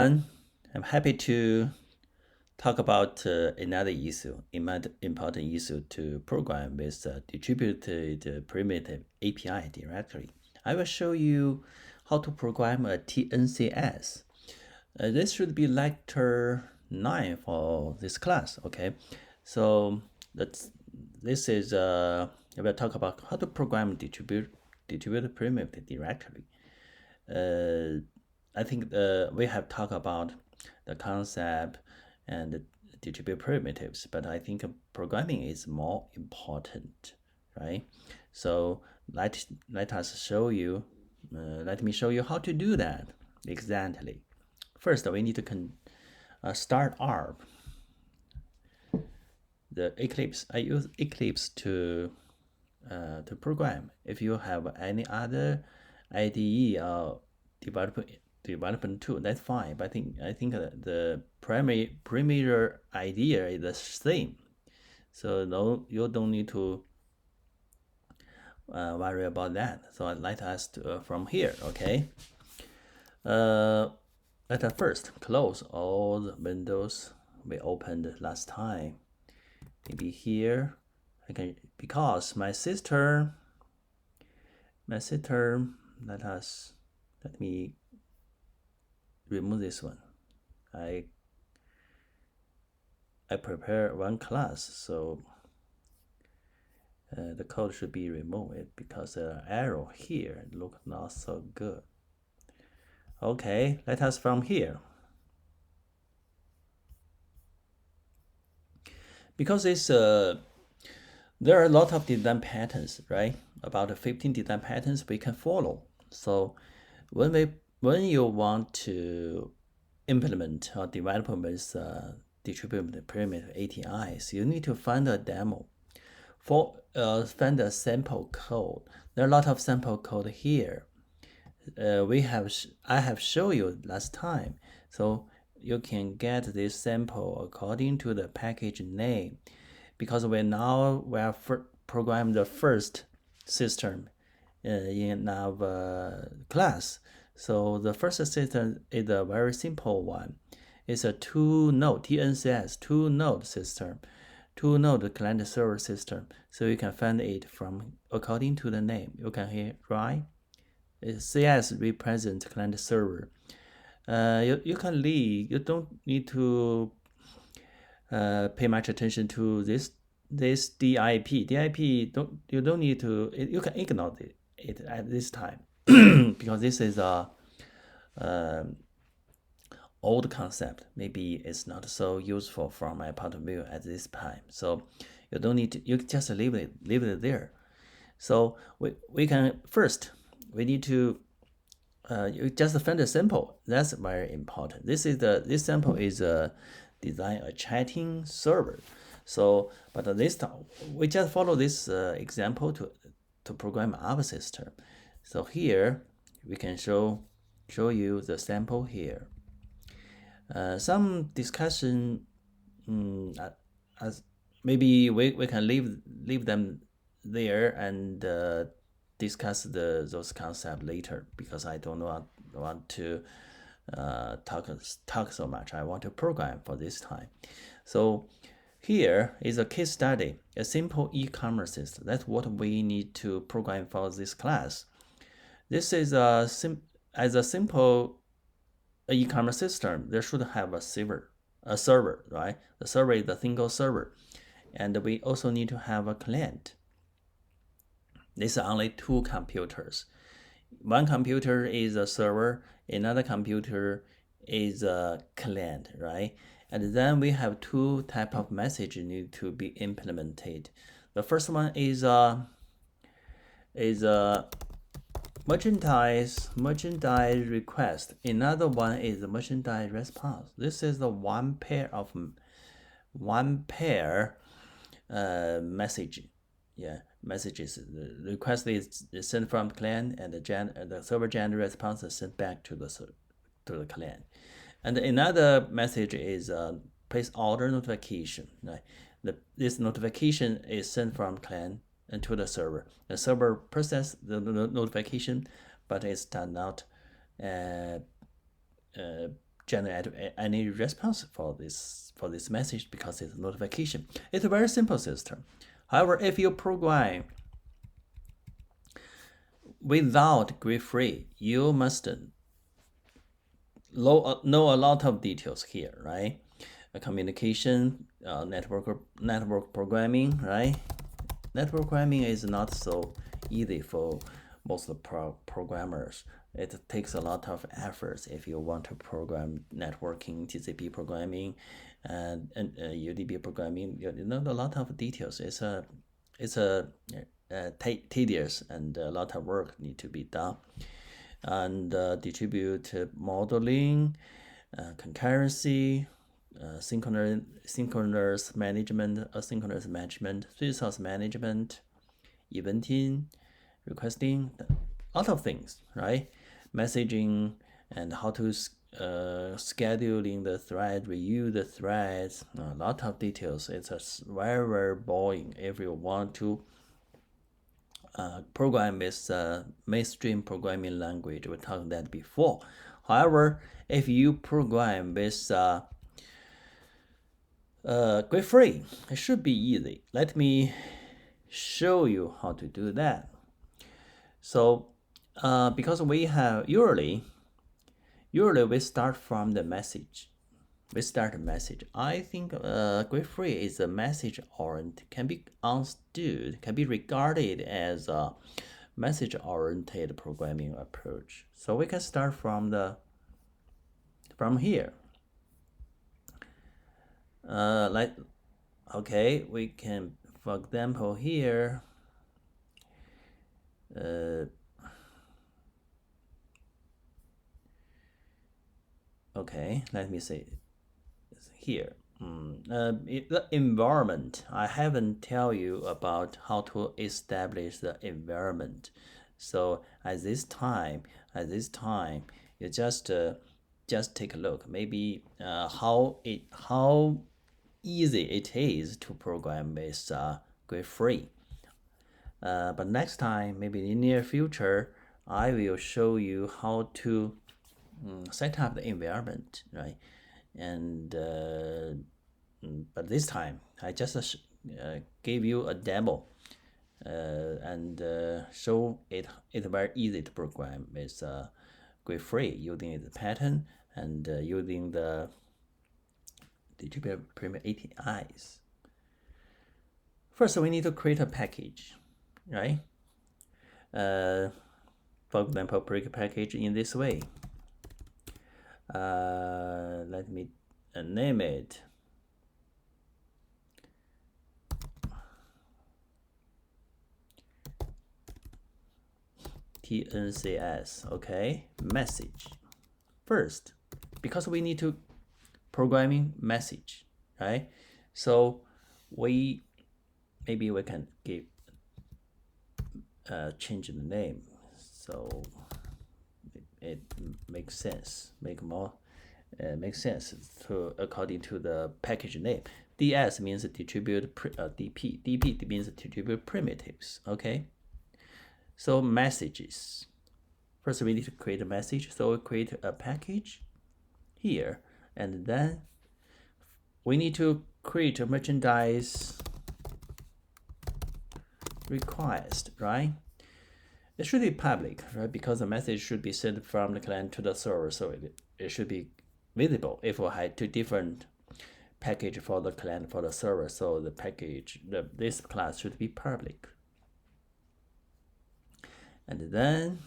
And I'm happy to talk about another issue, important issue to program with distributed primitive API directory. I will show you how to program a TNCS. This should be lecture 9 for this class, okay? So this is, I will talk about how to program distributed primitive directory. I think we have talked about the concept and the distributed primitives, but I think programming is more important, right? So let us show you. Let me show you how to do that exactly. First, we need to start up the Eclipse. I use Eclipse to program. If you have any other IDE or development tool, that's fine. But I think the primary idea is the same. So no, you don't need to worry about that. So let us from here, okay? Let us first close all the windows we opened last time. Maybe here I can, because my sister, let me remove this one. I prepare one class, so the code should be removed because the arrow here look not so good. Okay, let us from here. Because it's there are a lot of design patterns, right? About 15 design patterns we can follow. So when you want to implement or develop with distributed primitive APIs, you need to find a demo. Find a sample code. There are a lot of sample code here. I have shown you last time, so you can get this sample according to the package name, because we are program the first system in our class. So the first system is a very simple one. It's a two-node TNCS two-node system, two-node client server system. So you can find it from according to the name. You can hear right. CS represents client server. You can leave. You don't need to pay much attention to this DIP. You don't need to. You can ignore it at this time because this is a old concept. Maybe it's not so useful from my point of view at this time. So you don't need to. You just leave it there. So we can first. We need to you just find a sample. That's very important. This sample is design a chatting server. So, but this time we just follow this example to program our system. So here we can show you the sample here. Some discussion, as maybe we can leave them there and discuss those concepts later, because I don't want to talk so much. I want to program for this time. So here is a case study, a simple e-commerce system. That's what we need to program for this class. This is as a simple e-commerce system. There should have a server, right? The server is a single server, and we also need to have a client. These are only two computers. One computer is a server, another computer is a client, right? And then we have two type of message need to be implemented. The first one is a merchandise request. Another one is a merchandise response. This is the one pair message. Yeah, messages. The request is sent from the client, and the server generates response is sent back to the client. And another message is place order notification. Right? This notification is sent from client and to the server. The server processes the notification, but it's not generate any response for this message because it's a notification. It's a very simple system. However, if you program without GreatFree, you must know a lot of details here, right? Communication, network programming, right? Network programming is not so easy for most programmers. It takes a lot of efforts if you want to program networking, TCP programming, and UDP programming. You know a lot of details. It's tedious and a lot of work need to be done. And distributed modeling, concurrency, synchronous management, asynchronous management, resource management, eventing, requesting, a lot of things, right? Messaging and how to scheduling the thread, review the threads, a lot of details. It's very, very boring if you want to program with mainstream programming language. We talked that before. However, if you program with GreatFree, it should be easy. Let me show you how to do that. So, because we have usually we start from the message. We start a message. I think GreatFree is a message oriented, can be understood, can be regarded as a message oriented programming approach. So we can start from here. We can, for example, here. Let me see. Here, the environment. I haven't tell you about how to establish the environment. So at this time, you just take a look. Maybe how easy it is to program with GreatFree. But next time, maybe in the near future, I will show you how to set up the environment, right? And but this time I just gave you a demo and show it very easy to program with GreatFree using its pattern and using the distributed premium APIs. First, we need to create a package, right? For example, break a package in this way. Let me name it TNCS. Message first, because we need to programming message, right? So maybe we can give change the name so it makes sense, makes sense to according to the package name. DS means distribute DP. DP means distribute primitives. So messages. First, we need to create a message. So we create a package here, and then we need to create a merchandise request, right? It should be public, right? Because the message should be sent from the client to the server, so it should be visible. If we had two different package for the client, for the server, so the package, this class should be public. And then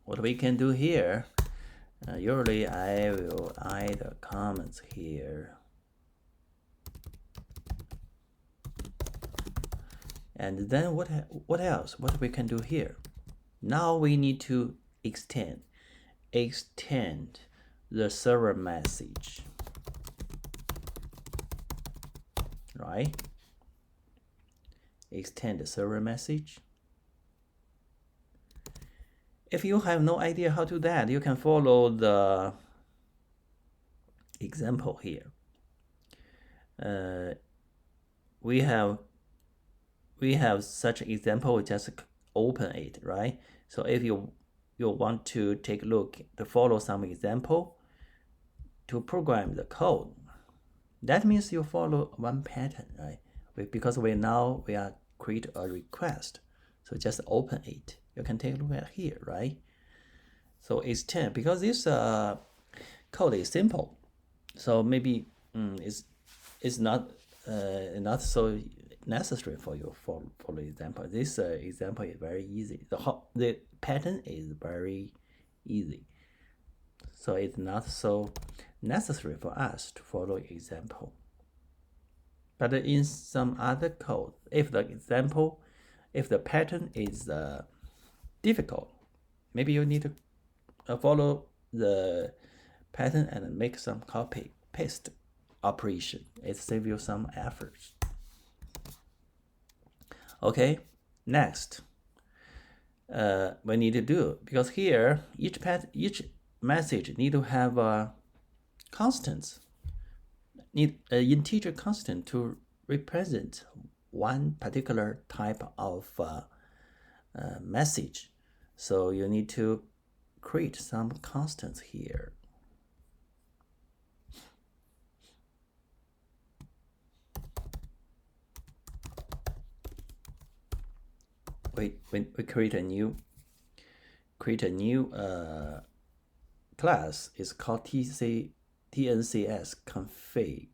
what we can do here, usually I will add the comments here. And then what else? What we can do here? Now we need to extend the server message, right? Extend the server message. If you have no idea how to do that, you can follow the example here. We have such an example. We just open it, right? So if you want to take a look to follow some example, to program the code. That means you follow one pattern, right? Because we are create a request. So just open it. You can take a look at here, right? So extend, because this code is simple. So maybe it's not so necessary for you for the example. This example is very easy. The pattern is very easy. So it's not so necessary for us to follow example. But in some other code, if the pattern is difficult, maybe you need to follow the pattern and make some copy paste operation. It saves you some efforts. Okay, next we need to do, because here each message need to have constants, need an integer constant to represent one particular type of message. So you need to create some constants here. We create a new class. It's called tncs config.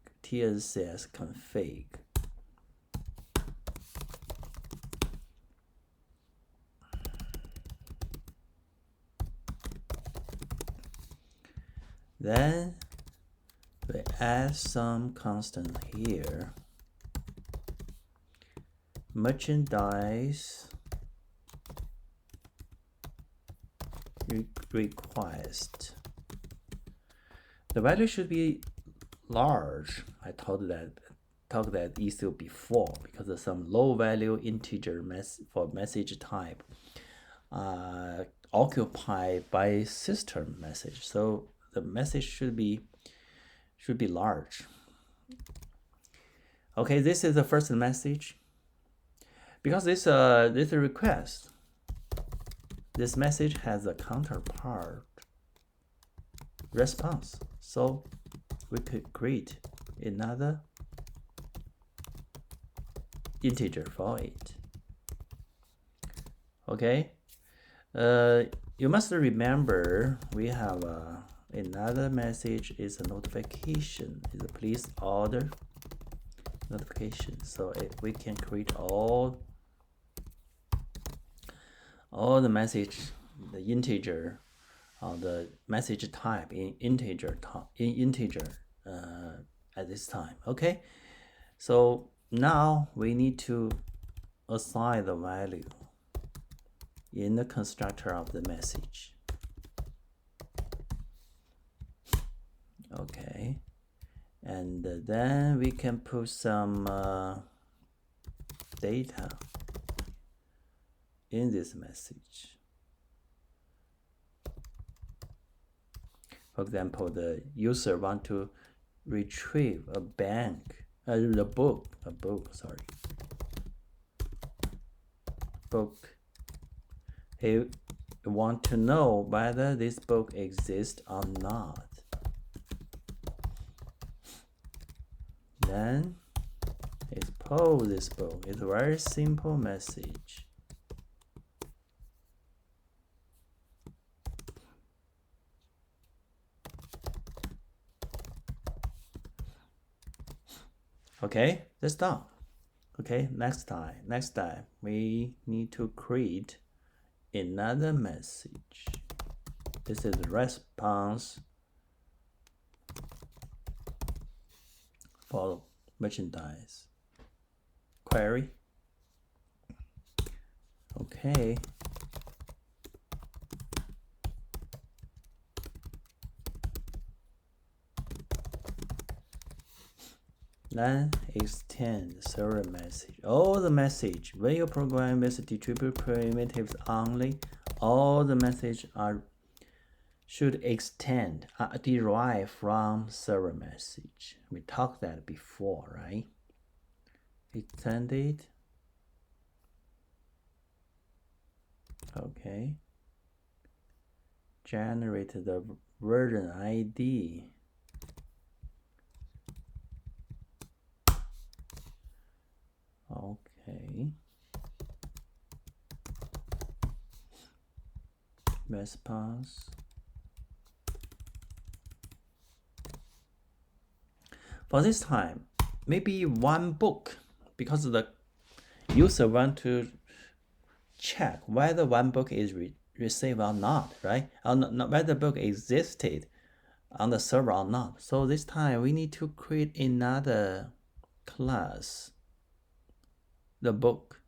Then we add some constant here. Merchandise request. The value should be large. I talked that issue before, because of some low value integer for message type occupied by system message. So the message should be large. Okay, this is the first message. Because this request, this message has a counterpart response. So we could create another integer for it. Okay, you must remember we have another message is a notification, is a please order notification. So we can create all the message, the integer, the message type in integer at this time. Okay, so now we need to assign the value in the constructor of the message. Okay, and then we can put some data in this message. For example, the user want to retrieve a book. He want to know whether this book exists or not. Then expose this book. It's a very simple message. Okay, that's done. Okay, next time we need to create another message. This is the response for merchandise query. Okay, then extend server message. All the message, when you program with distribute primitives only, all the message should extend, derive from server message. We talked that before, right? Extend it. Okay. Generate the version ID response. For this time, maybe one book, because the user want to check whether one book is received or not, right? Or not whether the book existed on the server or not. So this time we need to create another class, the book.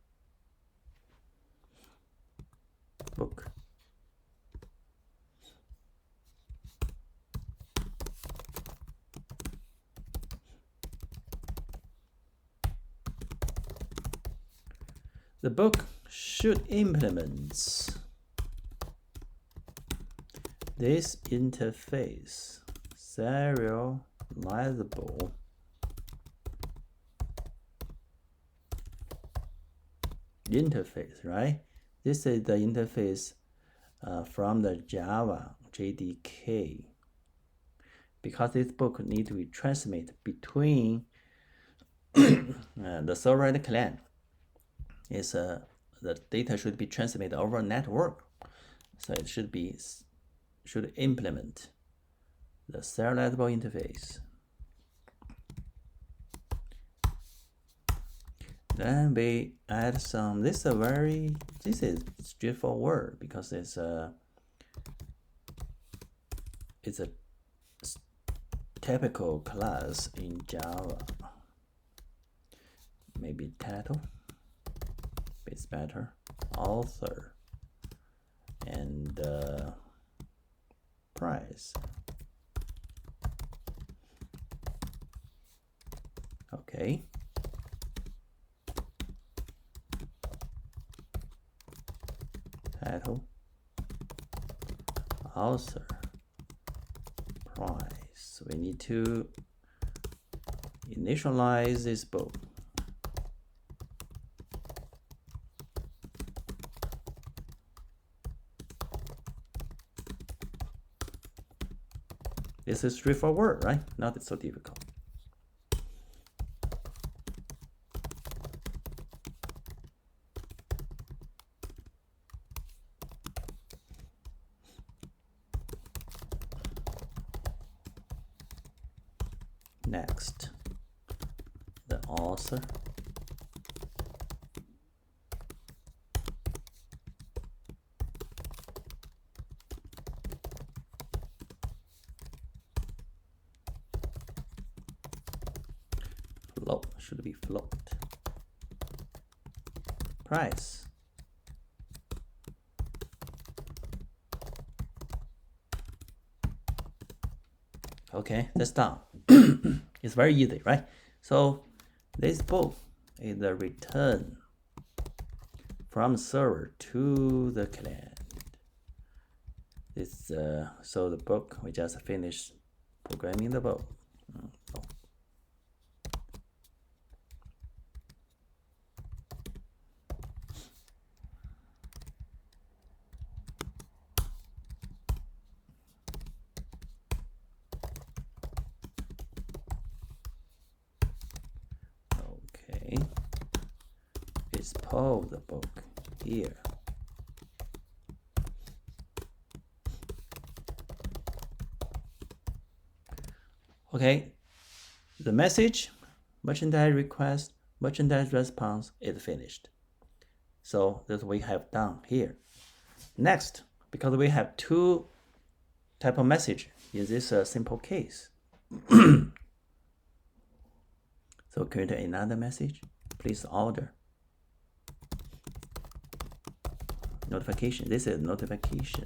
The book should implement this interface, serializable interface, right? This is the interface from the Java JDK, because this book needs to be transmitted between the server and the client. The data should be transmitted over a network, so it should implement the serializable interface. Then we add some. This is straightforward because it's a typical class in Java. Maybe title, it's better, author, and price. Okay. Title, author, price. We need to initialize this book. This is straightforward, right? Not so difficult. Next, the author. Float, should be float. Price. Okay, that's done. It's very easy, right? So this book is the return from server to the client. This so the book, we just finished programming the book. Okay, expose the book here. Okay, the message, merchandise request, merchandise response is finished. So that's what we have done here. Next, because we have two type of message in this simple case. So create another message. Please order. Notification. This is notification.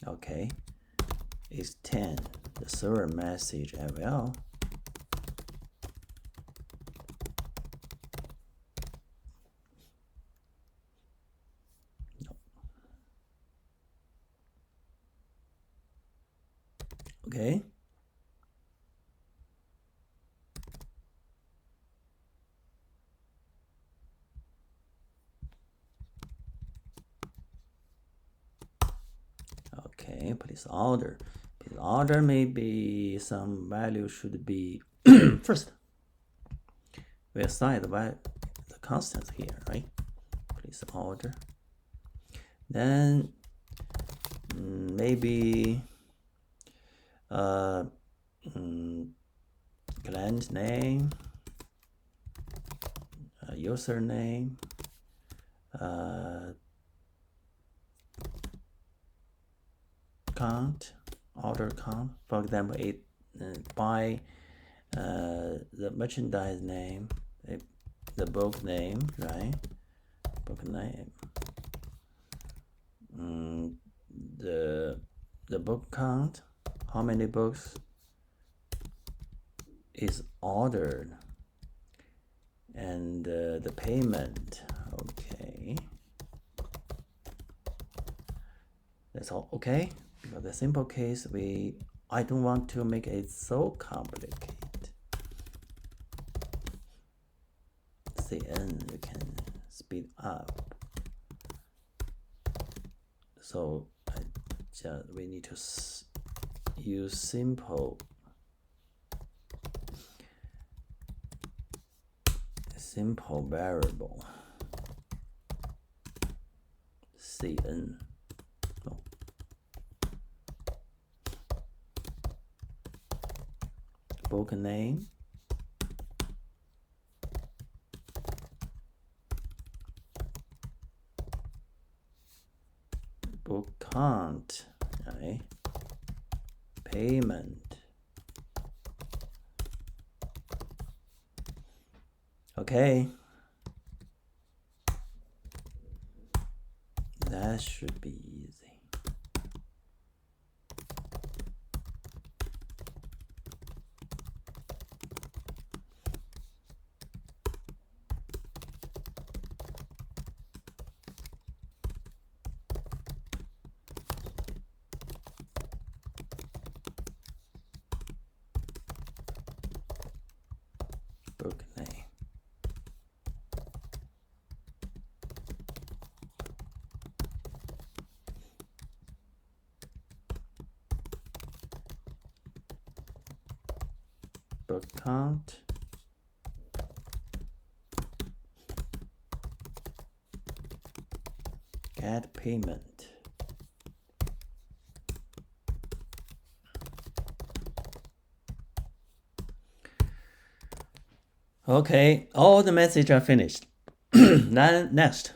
Okay, extend the server message as well. No. Okay. Okay, place order. Place order, maybe some value should be first. We assign the constants here, right? Place order. Then maybe client name, username, count, order count. For example, it by the merchandise name, the book name, right? Book name. The book count, how many books is ordered, and the payment. Okay, that's all. Okay, because the simple case, I don't want to make it so complicated. CN, you can speed up. So we need to use simple variable CN. No. Book name, book count, right? Payment. Okay, that should be easy. Book name. Book count. Get payment. Okay, all the messages are finished. Then next,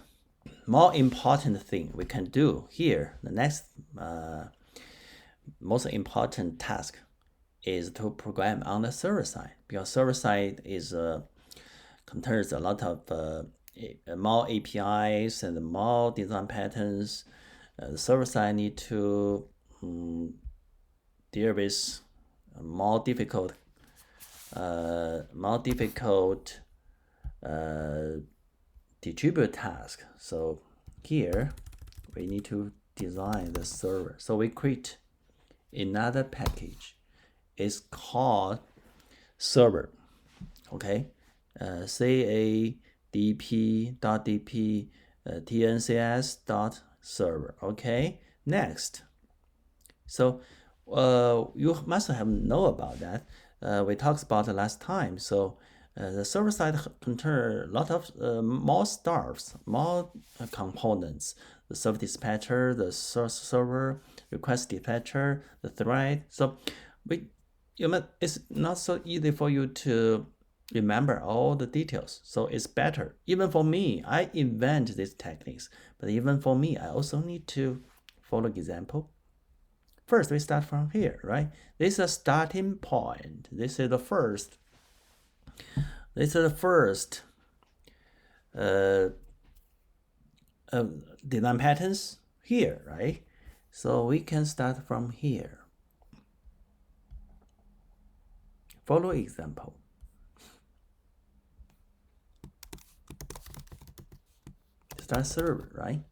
more important thing we can do here, the next most important task is to program on the server side, because server side is contains a lot of more APIs and more design patterns. The server side need to deal with more difficult distribute task. So here we need to design the server. So we create another package. It's called server. Okay, cadp.dp tncs.server. Okay, next. So you must have know about that. We talked about it last time. So the server side contains a lot of more stuffs, more components. The server dispatcher, the server request dispatcher, the thread. So it's not so easy for you to remember all the details. So it's better. Even for me, I invent these techniques. But even for me, I also need to follow example. First, we start from here, right? This is a starting point. This is the first. Design patterns here, right? So we can start from here. Follow example. Start server, right?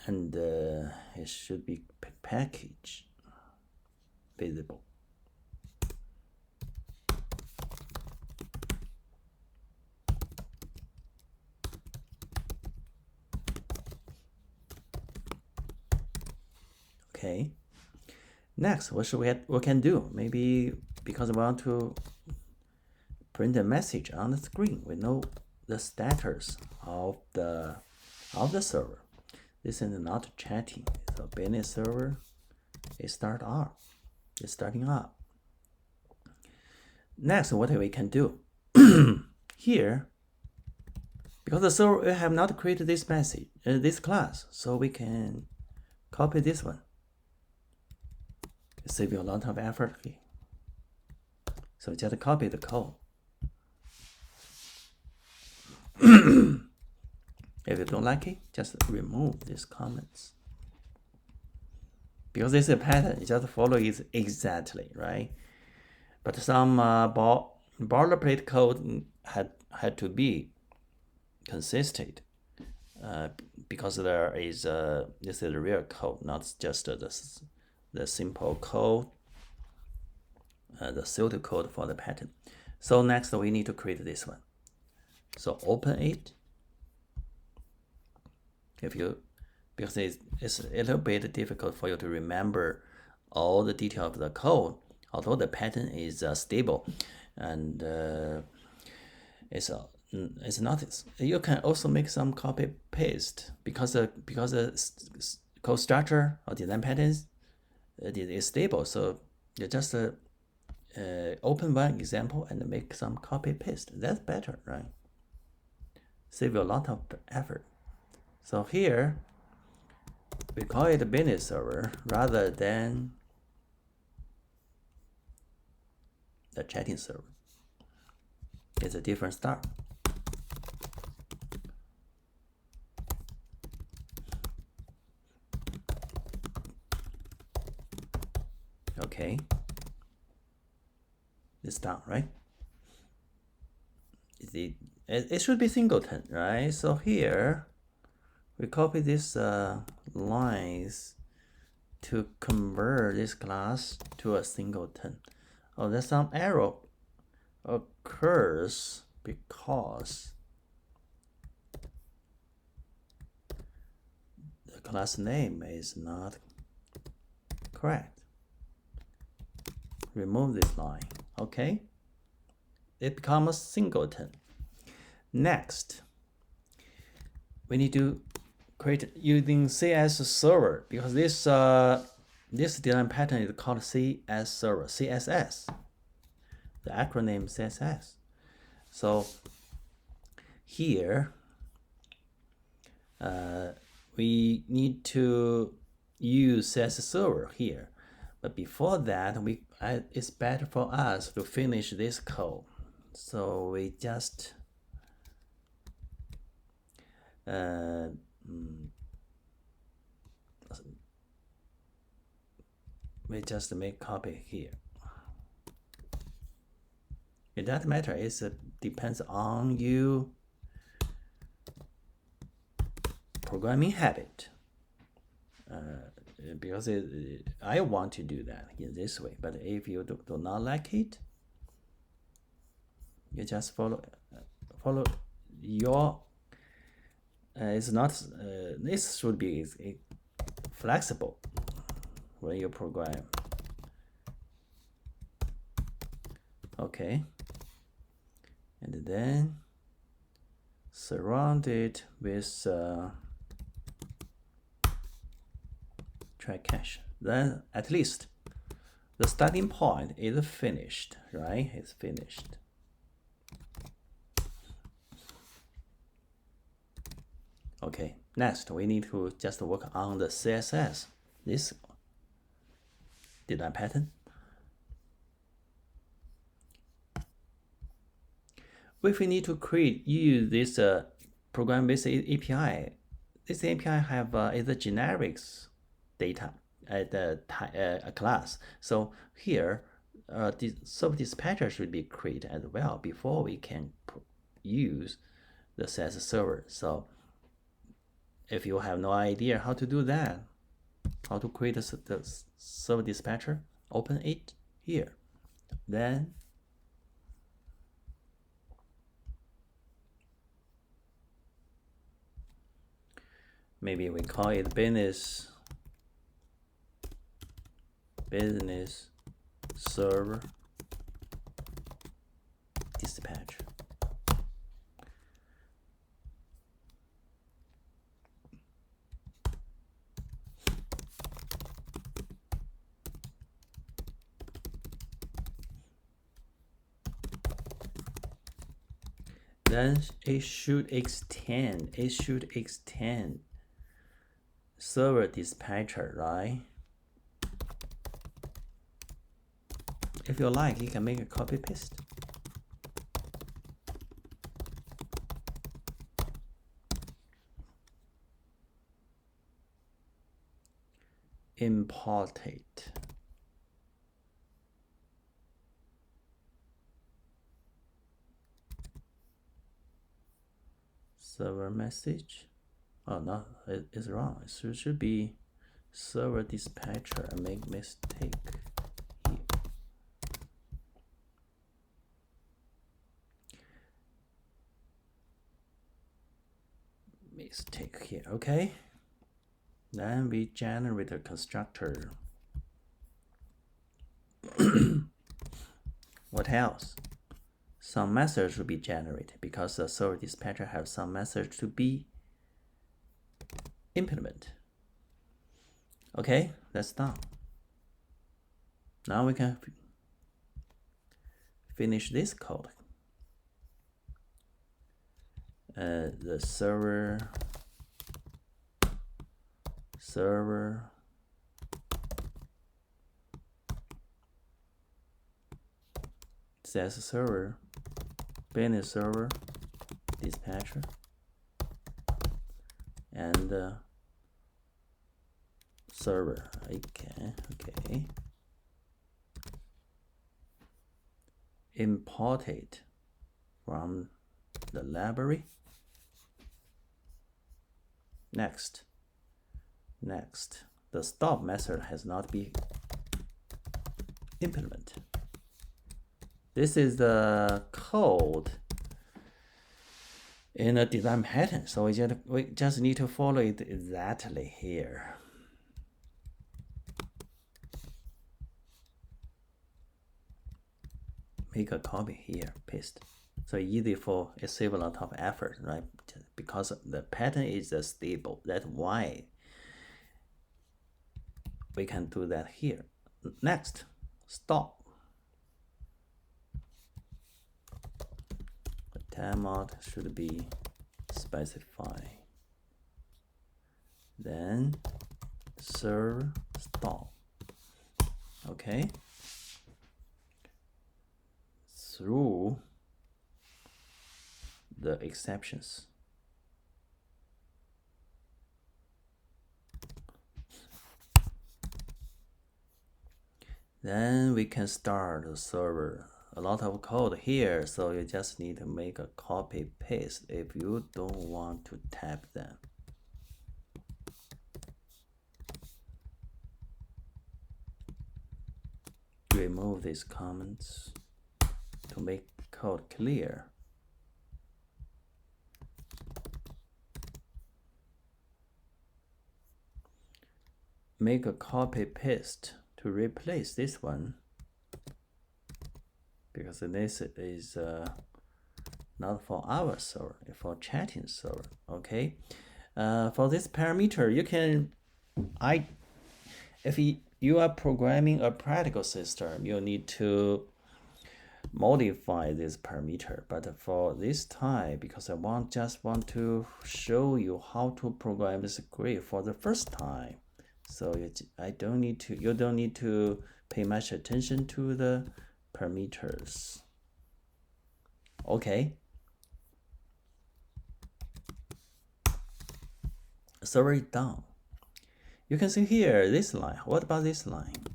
And it should be package visible. Okay. Next, what can do? Maybe because we want to print a message on the screen, we know the status of the server. This is not chatting. So business server is It's starting up. Next, what we can do here, because the server we have not created this message, this class, so we can copy this one. Save you a lot of effort here. So just copy the code. If you don't like it, just remove these comments. Because this is a pattern, you just follow it exactly, right? But some boilerplate code had to be consistent because there is this is real code, not just the simple code, the pseudocode for the pattern. So next we need to create this one. So open it. Because it's a little bit difficult for you to remember all the detail of the code, although the pattern is stable, and it's not. You can also make some copy paste because the code structure or design patterns is stable. So you just open one example and make some copy paste. That's better, right? Save you a lot of effort. So here we call it a business server rather than the chatting server. It's a different start. Okay. It's done, right? It should be singleton, right? So here we copy these lines to convert this class to a singleton. Oh, there's some error occurs because the class name is not correct. Remove this line, okay? It becomes a singleton. Next, we need to create using CS server because this design pattern is called CS server, CSS, the acronym CSS. So here we need to use CS server here, but before that it's better for us to finish this code. So we just make copy here. It doesn't matter. It depends on you programming habit. Because I want to do that in this way, but if you do not like it, you just follow your. It's not. This should be flexible when you program. Okay, and then surround it with try cache. Then at least the starting point is finished, right? It's finished. Okay, next we need to just work on the CSS, this design pattern. If we need to use this program-based API, this API have is a generics data at a class. So here, the sub dispatcher should be created as well before we can use the CS server. So if you have no idea how to do that, how to create the server dispatcher, open it here. Then maybe we call it business business server dispatch. Then it should extend server dispatcher, right? If you like, you can make a copy paste. Import it. Server message. Oh no, it's wrong. It should be server dispatcher. I make mistake here. Mistake here. Okay. Then we generate a constructor. What else? Some message should be generated because the server dispatcher has some message to be implemented. Okay, that's done. Now we can finish this code. The server says server, business server, dispatcher, and server. Okay. Import it from the library. Next, the stop method has not been implemented. This is the code in a design pattern, so we just need to follow it exactly here. Make a copy here, paste. So easy for it save a lot of effort, right? Because the pattern is stable. That's why we can do that here. Next, stop. The timeout should be specified. Then serve stop. Okay. Through the exceptions. Then we can start the server. A lot of code here, so you just need to make a copy paste if you don't want to type them. Remove these comments to make code clear. Make a copy paste to replace this one, because this is not for our server, it's for chatting server. Okay, for this parameter, you can if you are programming a practical system, you need to modify this parameter. But for this time, because I just want to show you how to program this grid for the first time, so you don't need to pay much attention to the parameters. Okay. Server is done. You can see here this line. What about this line?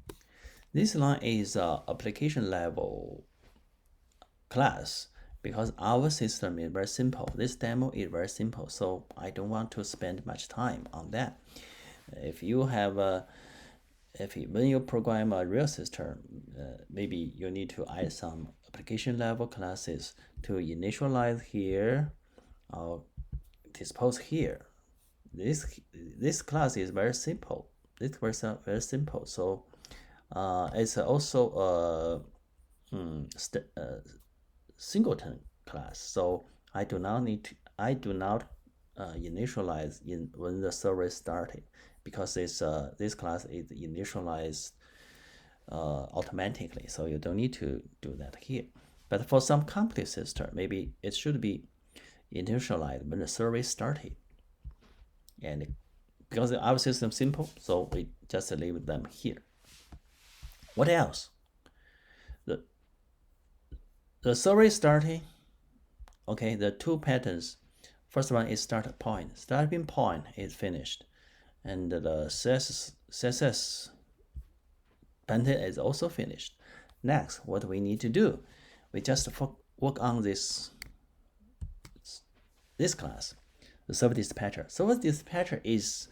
This line is application level class, because our system is very simple. This demo is very simple, so I don't want to spend much time on that. If you have when you program a real system, maybe you need to add some application level classes to initialize here or dispose here. This class is very simple. It's very simple. So It's also a singleton class, so I do not initialize in when the server is started, because this class is initialized automatically, so you don't need to do that here. But for some complex system, maybe it should be initialized when the server is started. And because our system is simple, so we just leave them here. What else? The server is starting. Okay, the two patterns. First one is start point. Starting point is finished, and the CSS pattern is also finished. Next, what we need to do, we just work on this class, the server dispatcher. Server dispatcher is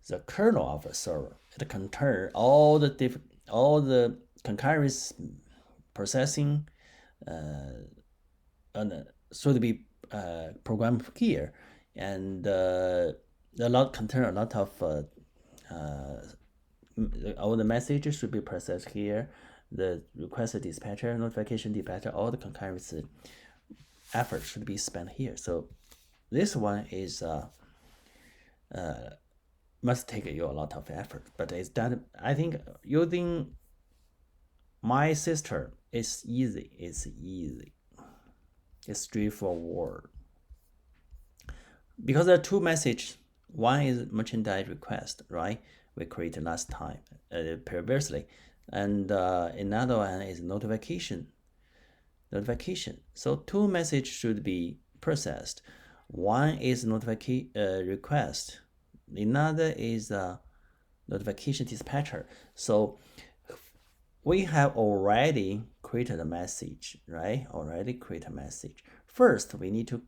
the kernel of a server. It contains all the concurrent processing and should be programmed here, and contain a lot of all the messages should be processed here. The request dispatcher, notification dispatcher, all the concurrent effort should be spent here. So this one is must take you a lot of effort, but it's done. I think using my system is easy. It's straightforward. Because there are two messages. One is merchandise request, right? We created last time, previously, and another one is notification. So two messages should be processed. One is notification request. Another is notification dispatcher. So we have already created a message, right? First, we need to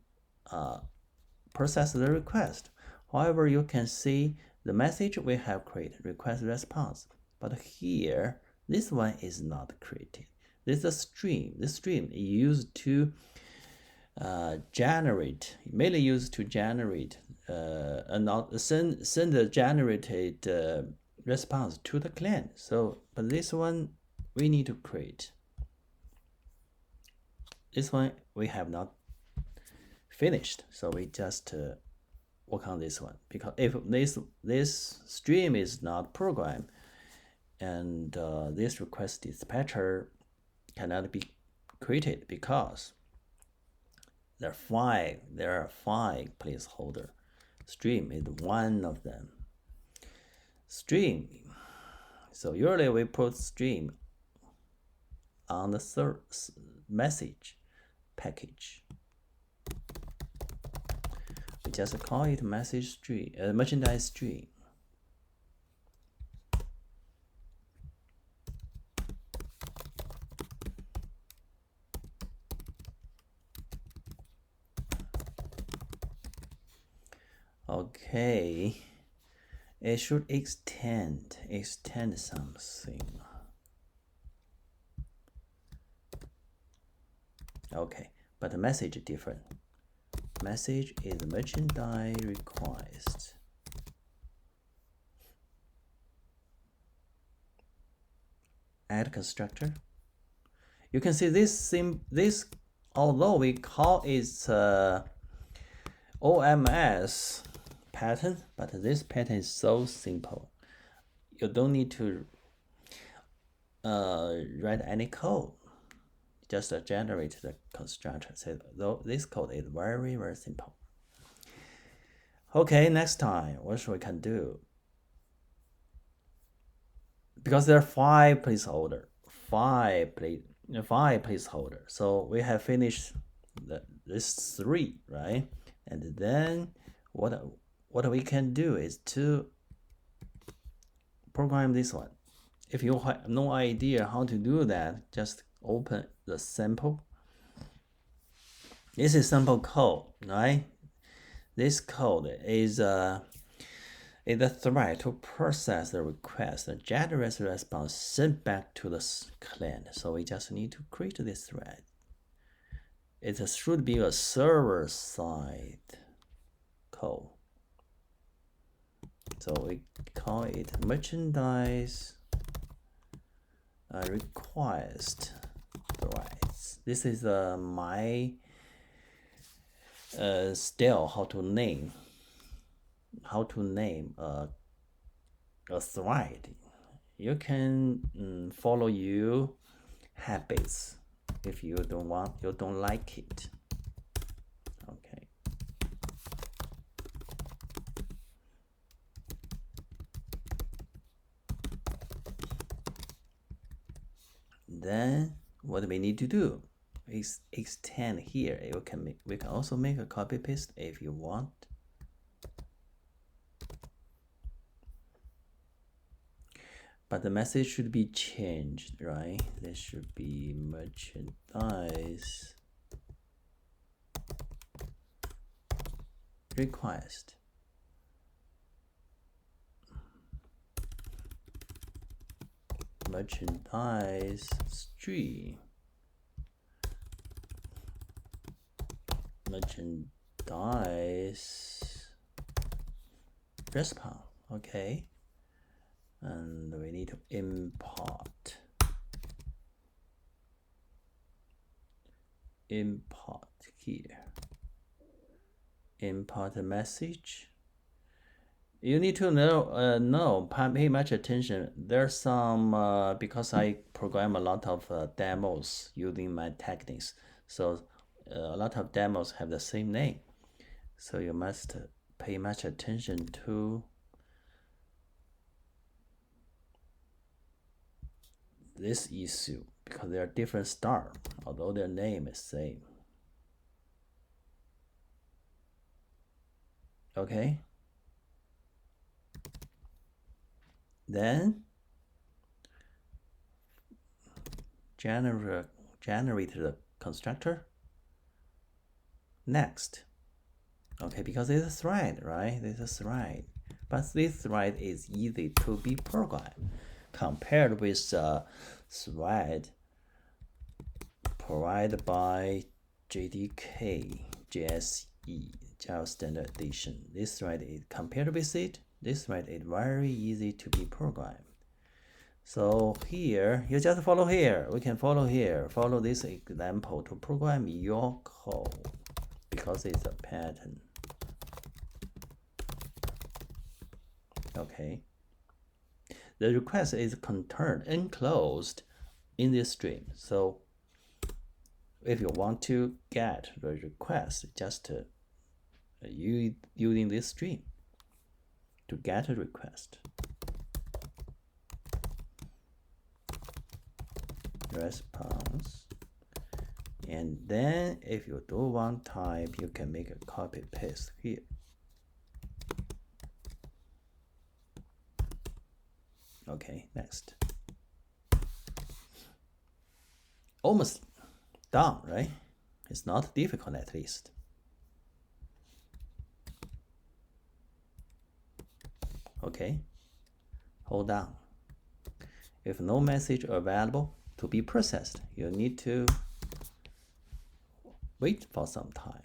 process the request. However, you can see the message we have created, request response. But here, this one is not created. This is a stream. This stream is used to mainly used to generate send the generated response to the client. So, but this one we need to create. This one we have not finished, so we just work on this one, because if this stream is not programmed, and this request dispatcher cannot be created, because there are five placeholder. Stream is one of them. Stream. So usually we put stream on the third message package. We just call it message stream, merchandise stream. Okay, it should extend something. Okay, but the message is different. Message is merchandise request. Add constructor. You can see this although we call it OMS pattern, but this pattern is so simple. You don't need to write any code. Just generate the constructor. So this code is very, very simple. Okay, next time, what we can do? Because there are five placeholders. So we have finished this three, right? And then what we can do is to program this one. If you have no idea how to do that, just open the sample. This is sample code, right? This code is a thread to process the request and generate the response sent back to the client. So we just need to create this thread. It should be a server-side code. So we call it merchandise request threads. This is my style how to name a thread. You can follow your habits if you don't like it. Okay. Then what we need to do is extend here. We can also make a copy paste if you want. But the message should be changed, right? There should be merchandise request. Merchandise stream. Merchandise response. Okay. And we need to import here. Import a message. You need to pay much attention. There's some because I program a lot of demos using my techniques, so a lot of demos have the same name, so you must pay much attention to this issue because they are different style, although their name is same. Okay. Then generate the constructor. Next. Okay, because it's a thread, right? This is a thread. But this thread is easy to be programmed compared with a thread provided by JDK, JSE, Java Standard Edition. This thread is compared with it. This thread is very easy to be programmed. So here, you just follow here. We can follow here. Follow this example to program your code because it's a pattern. Okay. The request is enclosed in this stream. So if you want to get the request, just using this stream to get a request. Response. And then if you do want type, you can make a copy paste here. Okay, next. Almost done, right? It's not difficult at least. Okay, hold on. If no message available to be processed, you need to wait for some time.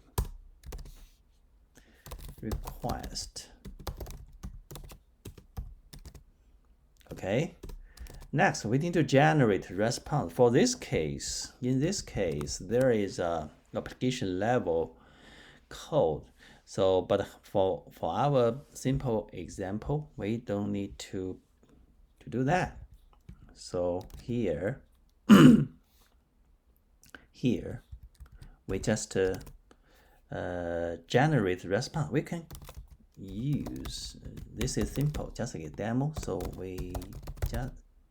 Request. Okay. Next, we need to generate response. For this case, in this case, there is a application level code. So, but for our simple example, we don't need to do that. So here, here, we just generate response. We can use, this is simple, just a demo. So we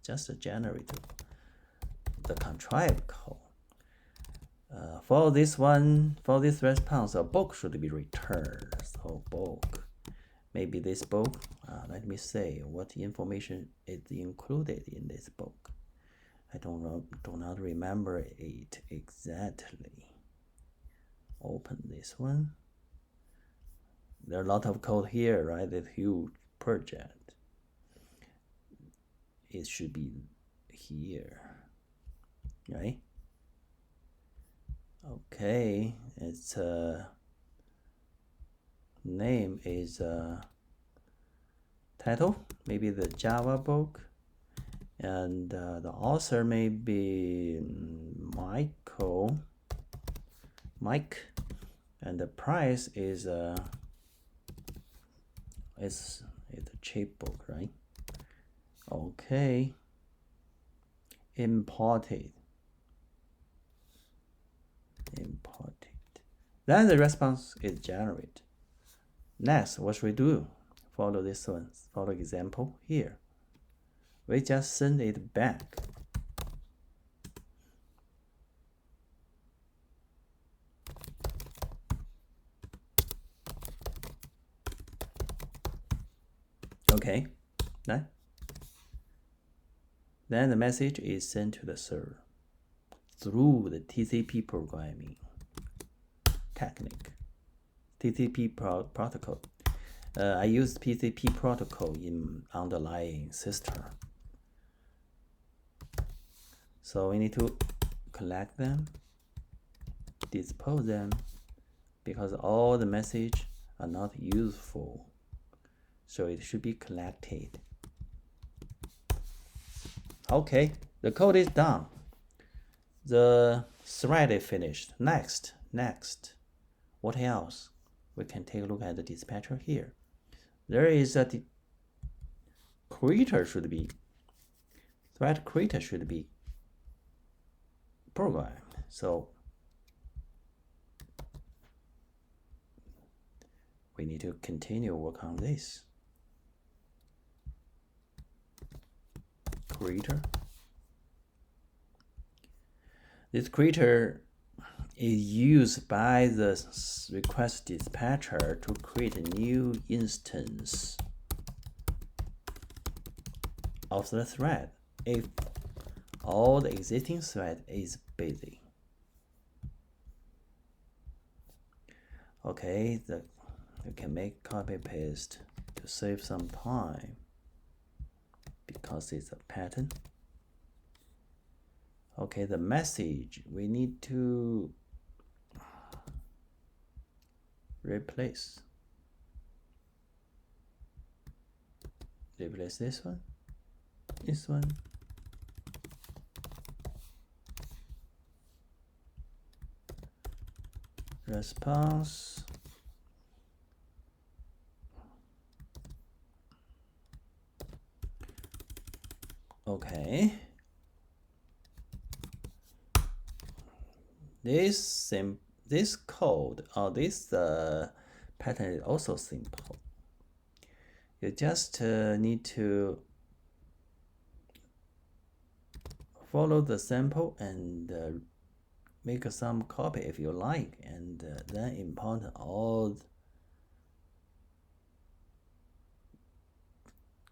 just generate the contrived code. For this one, for this response, a book should be returned. So book, maybe this book. Let me say what information is included in this book. I do not remember it exactly. Open this one. There are a lot of code here, right? This huge project. It should be here, right? Okay, its name is title, maybe the Java book, and the author may be Mike, and the price is it's a cheap book, right? Okay, imported. Then the response is generated. Next, what should we do? Follow this one. Follow example here. We just send it back. Okay, then the message is sent to the server through the TCP programming technique. TCP protocol. I use TCP protocol in underlying system. So we need to collect them, dispose them, because all the messages are not useful. So it should be collected. Okay, the code is done. The thread is finished. Next. What else? We can take a look at the dispatcher here. There is a thread creator should be programmed. So we need to continue work on this. Creator. This creator is used by the request dispatcher to create a new instance of the thread if all the existing thread is busy. Okay, you can make copy paste to save some time because it's a pattern. Okay, the message we need to replace this one, response. Okay, this code or this pattern is also simple. You just need to follow the sample and make some copy if you like, and then import all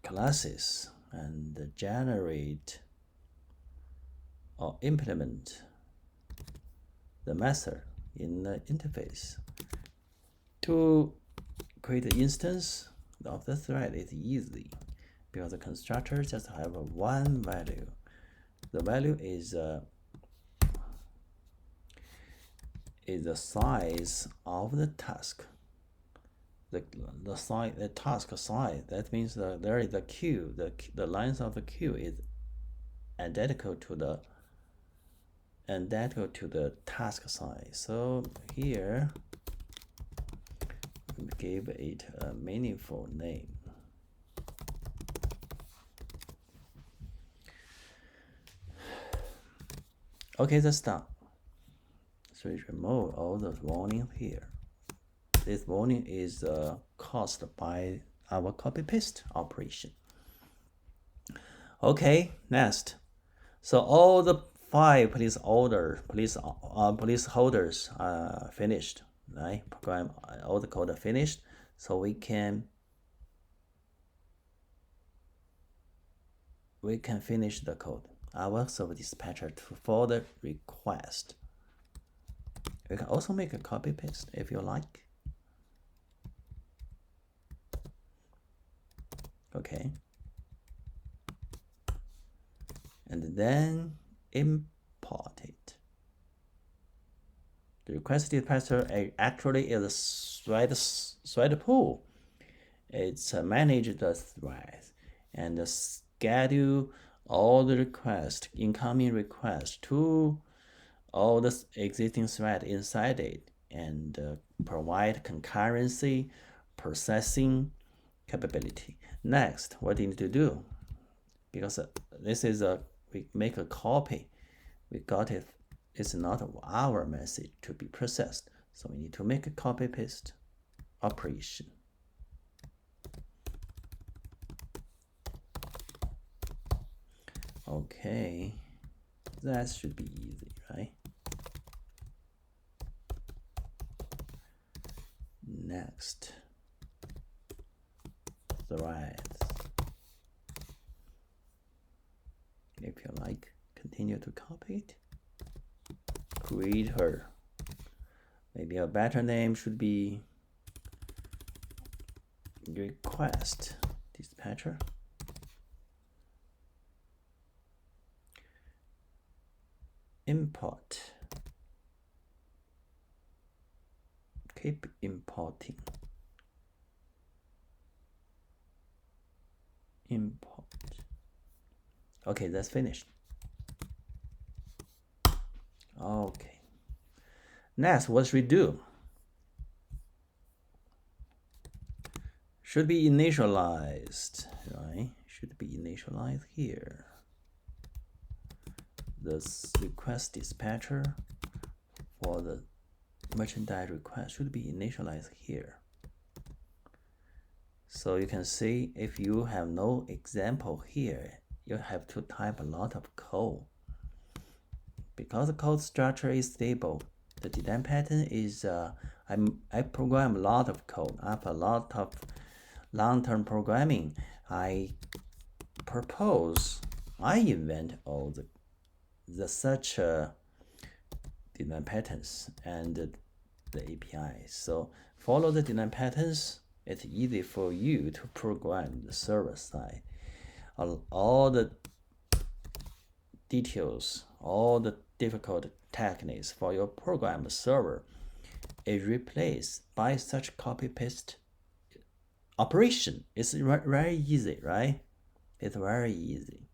classes and generate or implement the method in the interface. To create an instance of the thread is easy because the constructor just have one value. The value is the size of the task. The task size. That means that there is a queue. The length of the queue is identical to the task size. So here we give it a meaningful name. Okay, that's done. So we remove all those warnings here. This warning is caused by our copy paste operation. Okay, next. So all the 5 police holders are finished, right? Program all the code are finished, so we can finish the code. Our server dispatcher for the request. We can also make a copy paste if you like. Okay. And then import it. The request dispatcher actually is a thread pool. It's manage the threads and schedule all the request, incoming request to all the existing thread inside it and provide concurrency processing capability. Next, what do you need to do? Because this is we make a copy. We got it. It's not our message to be processed. So we need to make a copy paste operation. Okay, that should be easy, right? Next, threads. If you like, continue to copy it. Create her. Maybe a better name should be request dispatcher. Import. Keep importing. Import. Okay, that's finished. Okay. Next, what should we do? Should be initialized, right? Should be initialized here. This request dispatcher for the merchandise request should be initialized here. So you can see if you have no example here, you have to type a lot of code. Because the code structure is stable, the design pattern is, I program a lot of code. After a lot of long-term programming, I invent all the such design patterns and the API. So follow the design patterns. It's easy for you to program the server side. All the details, all the difficult techniques for your program server is replaced by such copy-paste operation. It's very easy, right? It's very easy.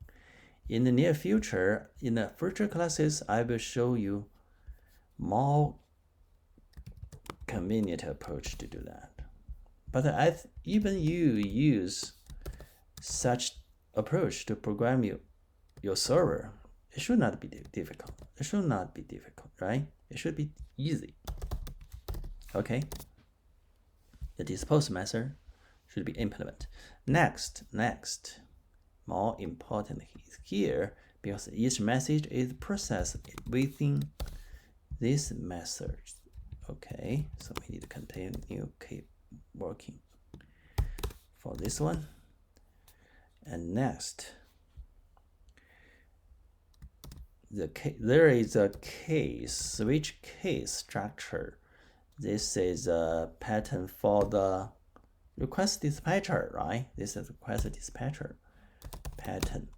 In the near future, in the future classes, I will show you more convenient approach to do that. But even you use such approach to program your server, it should not be difficult. It should not be difficult, right? It should be easy. Okay. The dispose method should be implemented. Next, more important is here, because each message is processed within this method. Okay, so we need to continue keep working for this one. And next, there is a switch case structure. This is a pattern for the request dispatcher, right? This is request dispatcher pattern.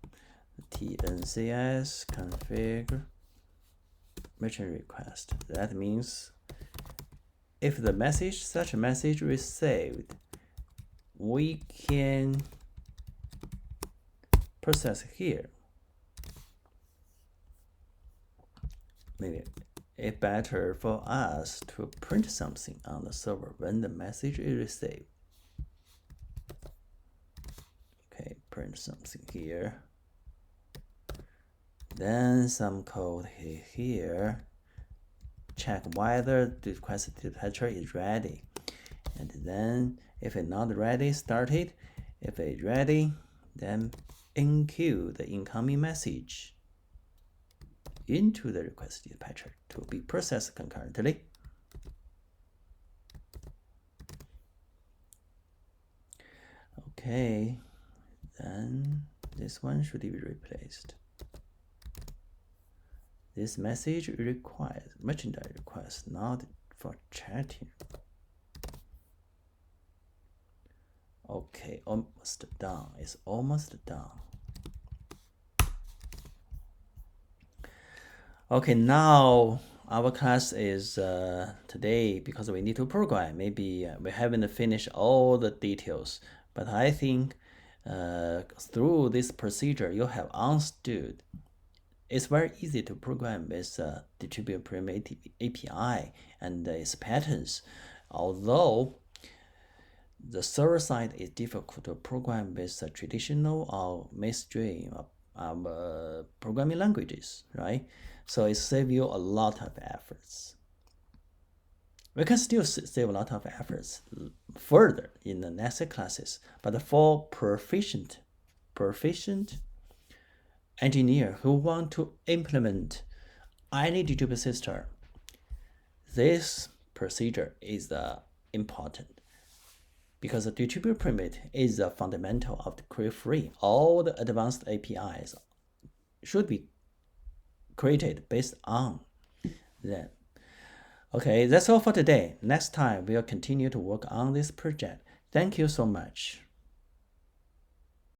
TNCS config merchant request. That means if such a message received, we can process here. Maybe it's better for us to print something on the server when the message is received. Okay, print something here. Then some code here. Check whether the request dispatcher is ready. And then if it's not ready, start it. If it's ready, then enqueue the incoming message into the request dispatcher to be processed concurrently. Okay, then this one should be replaced. This message requires merchandise request, not for chatting. Okay, almost done. It's almost done. Okay, now our class is today, because we need to program. Maybe we haven't finished all the details, but I think through this procedure, you have understood it's very easy to program with distributed primitive API and its patterns, although the server side is difficult to program with traditional or mainstream programming languages, right? So it saves you a lot of efforts. We can still save a lot of efforts further in the next classes, but for proficient engineer who want to implement any distributed system, this procedure is important because the distributed primitive is the fundamental of the GreatFree. All the advanced APIs should be created based on them. Okay, that's all for today. Next time, we'll continue to work on this project. Thank you so much.